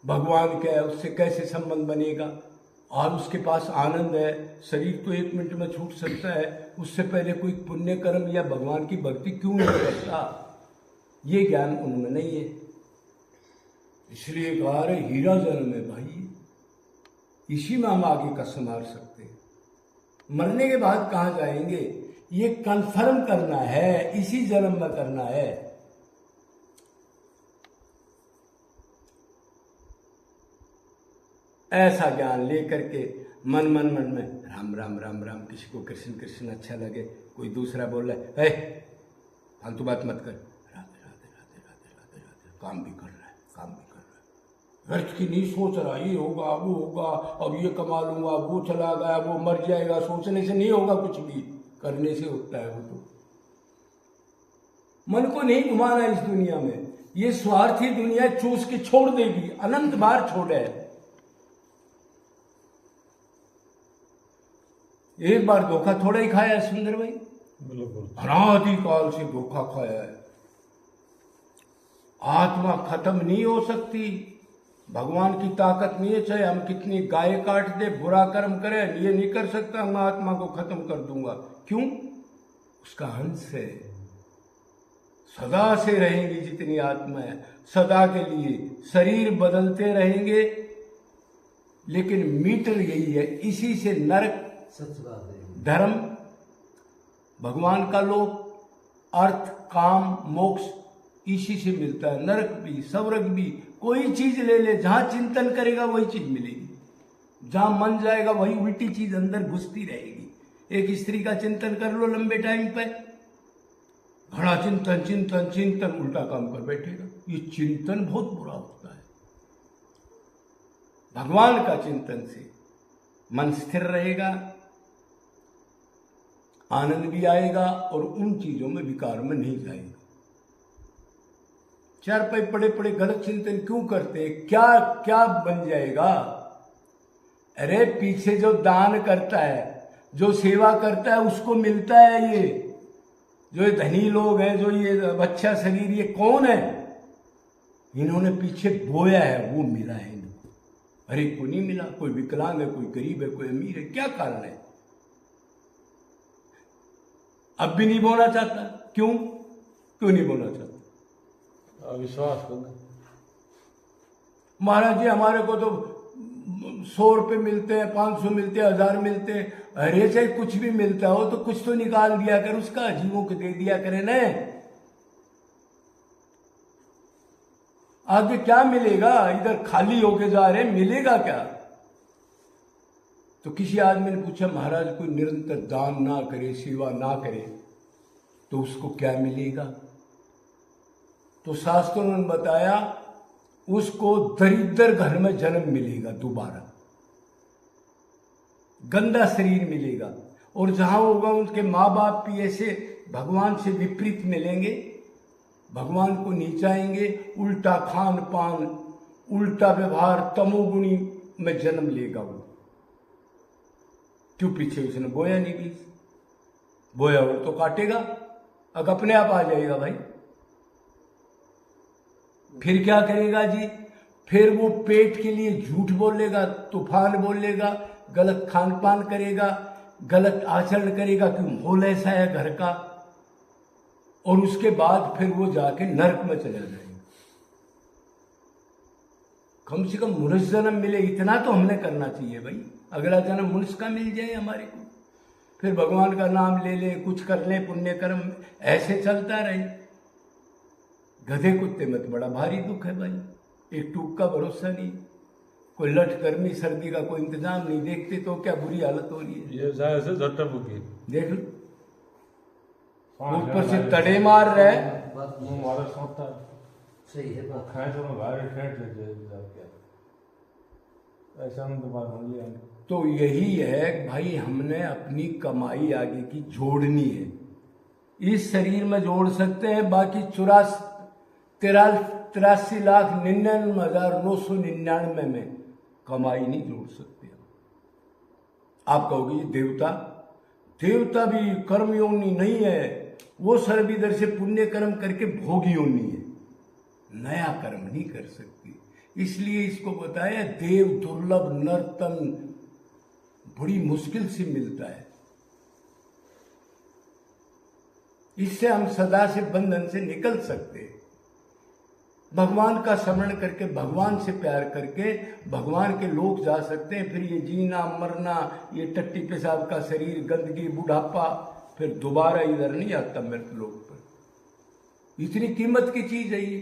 भगवान क्या है, उससे कैसे संबंध बनेगा। और उसके पास आनंद है, शरीर तो 1 मिनट में छूट सकता है, उससे पहले कोई पुण्य कर्म या भगवान की भक्ति क्यों नहीं करता, ये ज्ञान उनमें नहीं है। इसलिए कहा रे हीरा जन्म है भाई, इसी में हम आगे का संभाल सकते हैं। मरने के बाद कहाँ जाएंगे ये कन्फर्म करना है, इसी जन्म में करना है। ऐसा ज्ञान लेकर के मन में राम राम राम राम, किसी को कृष्ण कृष्ण अच्छा लगे, कोई दूसरा बोल रहा है फालतू बात मत कर, राधे राधे राधे राधे राधे राधे, काम भी कर रहा है, काम भी कर रहा है, व्यर्थ की नहीं सोच रहा, ये होगा वो होगा, अब ये कमा लूंगा, वो चला गया, वो मर जाएगा, सोचने से नहीं होगा कुछ भी, करने से होता है। वो तो मन को नहीं घुमाना इस दुनिया में, ये स्वार्थी दुनिया चूस के छोड़ देगी, अनंत बार छोड़े। एक बार धोखा थोड़ा ही खाया है सुंदर भाई, अनादिकाल से धोखा खाया है। आत्मा खत्म नहीं हो सकती, भगवान की ताकत नहीं है, चाहे हम कितनी गाय काट दे, बुरा कर्म करें, ये नहीं कर सकता मैं आत्मा को खत्म कर दूंगा। क्यों? उसका अंश है, सदा से रहेंगी जितनी आत्मा है, सदा के लिए शरीर बदलते रहेंगे, लेकिन मीटर यही है, इसी से नरक, धर्म, भगवान का लोक, अर्थ, काम, मोक्ष इसी से मिलता है। नरक भी, स्वर्ग भी, कोई चीज ले ले, जहां चिंतन करेगा वही चीज मिलेगी, जहां मन जाएगा वही उल्टी चीज अंदर घुसती रहेगी। एक स्त्री का चिंतन कर लो लंबे टाइम पे, घड़ा चिंतन चिंतन चिंतन, उल्टा काम कर बैठेगा। ये चिंतन बहुत बुरा होता है। भगवान का चिंतन से मन स्थिर रहेगा, आनंद भी आएगा और उन चीजों में विकार में नहीं जाएगा। चार पे पड़े पड़े गलत चिंतन क्यों करते हैं? क्या क्या बन जाएगा? अरे पीछे जो दान करता है, जो सेवा करता है, उसको मिलता है। ये जो धनी लोग हैं, जो ये अच्छा शरीर, ये कौन है? इन्होंने पीछे बोया है, वो मिला है इनको। अरे को नहीं मिला, कोई विकलांग है, कोई गरीब है, कोई अमीर है, क्या कारण है? अब भी नहीं बोना चाहता, क्यों नहीं बोना चाहता? विश्वास करना। महाराज जी हमारे को तो 100 रुपये मिलते हैं, 500 मिलते हैं, 1000 मिलते हैं। अरे चाहे कुछ भी मिलता हो तो कुछ तो निकाल दिया कर, उसका जीवों को दे दिया करे न। आगे क्या मिलेगा? इधर खाली होके जा रहे, मिलेगा क्या? तो किसी आदमी ने पूछा, महाराज कोई निरंतर दान ना करे, सेवा ना करे, तो उसको क्या मिलेगा? तो शास्त्रों ने बताया, उसको दरिद्र घर में जन्म मिलेगा, दोबारा गंदा शरीर मिलेगा, और जहां होगा उनके माँ बाप भी ऐसे भगवान से विपरीत मिलेंगे, भगवान को नीचाएंगे, उल्टा खान पान, उल्टा व्यवहार, तमोगुणी में जन्म लेगा वो। क्यों? पीछे उसने बोया नहीं, बीज बोया हो तो काटेगा, अब अपने आप आ जाएगा भाई। फिर क्या करेगा जी? फिर वो पेट के लिए झूठ बोलेगा, तूफान बोलेगा, गलत खान पान करेगा, गलत आचरण करेगा, कि माहौल ऐसा है घर का, और उसके बाद फिर वो जाके नरक में चला जाएगा। कम से कम मनुष्य जन्म मिले, इतना तो हमने करना चाहिए भाई। अगला जन्म मनुष्य का मिल जाए हमारे को, फिर भगवान का नाम ले ले, कुछ कर ले, पुण्य कर्म ऐसे चलता रहे। गधे कुत्ते में तो बड़ा भारी दुख है भाई, एक टूक का भरोसा नहीं, कोई लठ गर्मी सर्दी का कोई इंतजाम नहीं, देखते तो क्या बुरी हालत हो रही है। ये जाए से झट्टा बुकी देख लो, ऊपर से तड़े मार रहे, मारा सोता सही है बात। खाए तो भारी ठेठ लग जाए, ऐसा हम दोबारा हो लिया। तो यही है भाई, हमने अपनी कमाई आगे की जोड़नी है। इस शरीर में जोड़ सकते हैं, बाकी 83,99,999 में कमाई नहीं जोड़ सकते। आप कहोगे ये देवता भी कर्म योनि नहीं है, वो सर्व इधर से पुण्य कर्म करके भोग योनि है, नया कर्म नहीं कर सकती। इसलिए इसको बताया देव दुर्लभ नर तन बड़ी मुश्किल से मिलता है। इससे हम सदा से बंधन से निकल सकते हैं। भगवान का स्मरण करके, भगवान से प्यार करके भगवान के लोग जा सकते हैं। फिर ये जीना मरना, ये टट्टी पेशाब का शरीर, गंदगी, बुढ़ापा, फिर दोबारा इधर नहीं आता मृत लोग पर। इतनी कीमत की चीज है ये,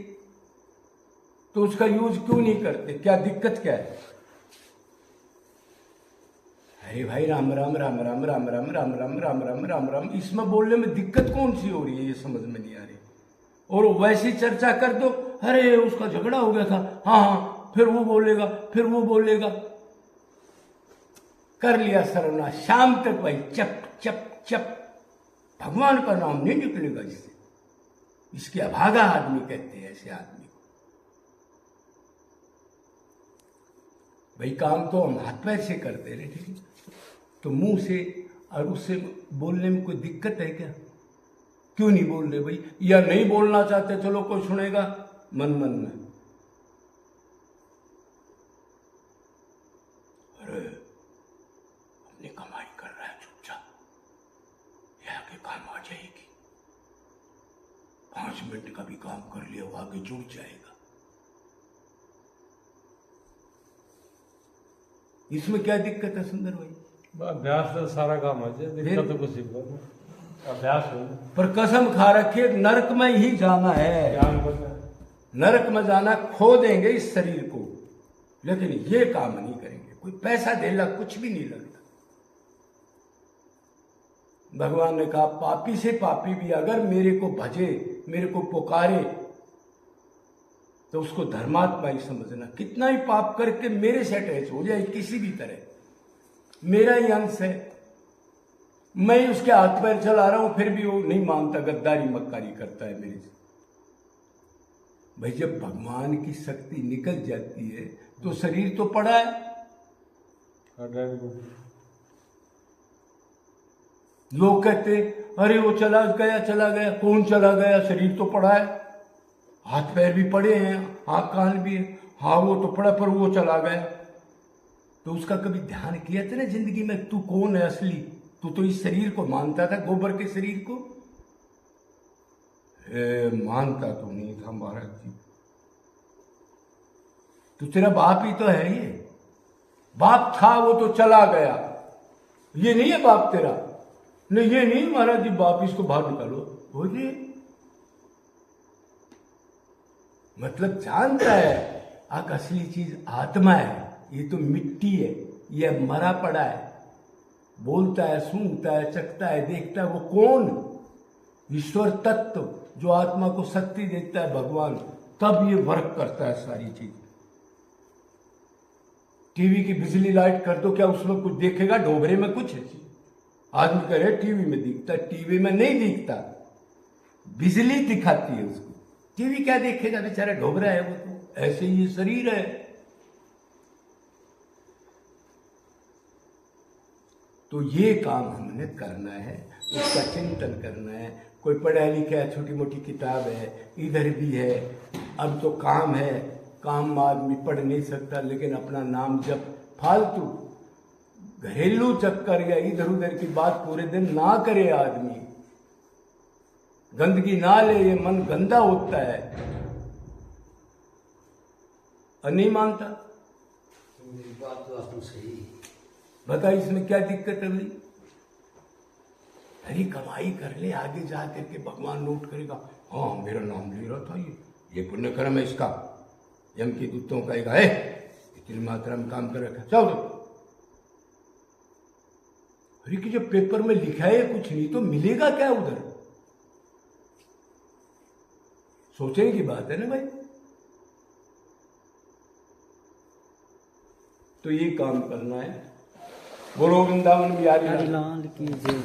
तो उसका यूज क्यों नहीं करते? क्या दिक्कत क्या है? अरे भाई राम राम राम राम राम राम राम राम राम राम राम राम, इसमें बोलने में दिक्कत कौन सी हो रही है? ये समझ में नहीं आ रही। और वैसी चर्चा कर दो, अरे उसका झगड़ा हो गया था, हाँ हाँ, फिर वो बोलेगा, फिर वो बोलेगा। कर लिया सर्वनाश शाम तक भाई, चप चप चप। भगवान का नाम नहीं निकलेगा इससे। इसके अभागा आदमी कहते हैं ऐसे आदमी को। भाई काम तो हम हाथ पैर से करते रहे, ठीक है, तो मुंह से और उससे बोलने में कोई दिक्कत है क्या? क्यों नहीं बोल रहे भाई? या नहीं बोलना चाहते, चलो कोई सुनेगा मन मन में। अरे अपनी कमाई कर रहा है चुपचाप, ये आगे काम आ जाएगी। 5 मिनट का भी काम कर लिया वो आगे जुड़ जाएगा। इसमें क्या दिक्कत है सुंदर भाई? अभ्यास से सारा काम हो जाए, दिक्कत तो कुछ नहीं, अभ्यास हो। पर कसम खा रखिए नरक में ही जाना है, नरक में जाना। खो देंगे इस शरीर को, लेकिन ये काम नहीं करेंगे। कोई पैसा देला कुछ भी नहीं लगता। भगवान ने कहा पापी से पापी भी अगर मेरे को भजे, मेरे को पुकारे, तो उसको धर्मात्मा ही समझना। कितना ही पाप करके मेरे से अटैच हो जाए किसी भी तरह, मेरा ही अंश है, मैं उसके हाथ पैर चला रहा हूं, फिर भी वो नहीं मानता, गद्दारी मक्कारी करता है मेरे से। भाई जब भगवान की शक्ति निकल जाती है तो शरीर तो पड़ा है। लोग कहते अरे वो चला गया। कौन चला गया? शरीर तो पड़ा है, हाथ पैर भी पड़े हैं, आंख कान भी है। हाँ वो तो पड़ा, पर वो चला गया। तो उसका कभी ध्यान किया था ना जिंदगी में? तू कौन है असली? तू तो इस शरीर को मानता था, गोबर के शरीर को। मानता तो नहीं था महाराज जी। तो तेरा बाप ही तो है ये। बाप था वो तो चला गया, ये नहीं है बाप तेरा। नहीं ये नहीं महाराज जी बाप, इसको बाहर निकालो। हो जी मतलब जानता है आग असली चीज आत्मा है, ये तो मिट्टी है, ये मरा पड़ा है। बोलता है, सूंघता है, चखता है, देखता है, वो कौन? ईश्वर तत्व जो आत्मा को शक्ति देता है, भगवान। तब ये वर्क करता है सारी चीज। टीवी की बिजली लाइट कर दो, क्या उसमें कुछ देखेगा? ढोबरे में कुछ है? आदमी कह रहे टीवी में दिखता, टीवी में नहीं दिखता, बिजली दिखाती है उसको। टीवी क्या देखेगा बेचारा, ढोबरा है वो तो। ऐसे ही ये शरीर है। तो ये काम हमने करना है, उसका चिंतन करना है। कोई पढ़ा लिखा है, छोटी मोटी किताब है, इधर भी है। अब तो काम है, काम आदमी पढ़ नहीं सकता, लेकिन अपना नाम जब फालतू घरेलू चक्कर या इधर उधर की बात पूरे दिन ना करे आदमी, गंदगी ना ले, ये मन गंदा होता है। और नहीं मानता, मेरी बात तो आपको सही। बता इसमें क्या दिक्कत है भाई? अरे कमाई कर ले, आगे जा करके भगवान नोट करेगा। हाँ मेरा नाम ले रहा था, ये पुण्य कर्म है इसका, यम के दूतों का एक है, इतनी मात्रा में काम कर रखा। चलो अरे कि जब पेपर में लिखा है कुछ नहीं, तो मिलेगा क्या उधर? सोचने की बात है ना भाई। तो ये काम करना है। बोलो वृंदावन बिहारी लाल की जय।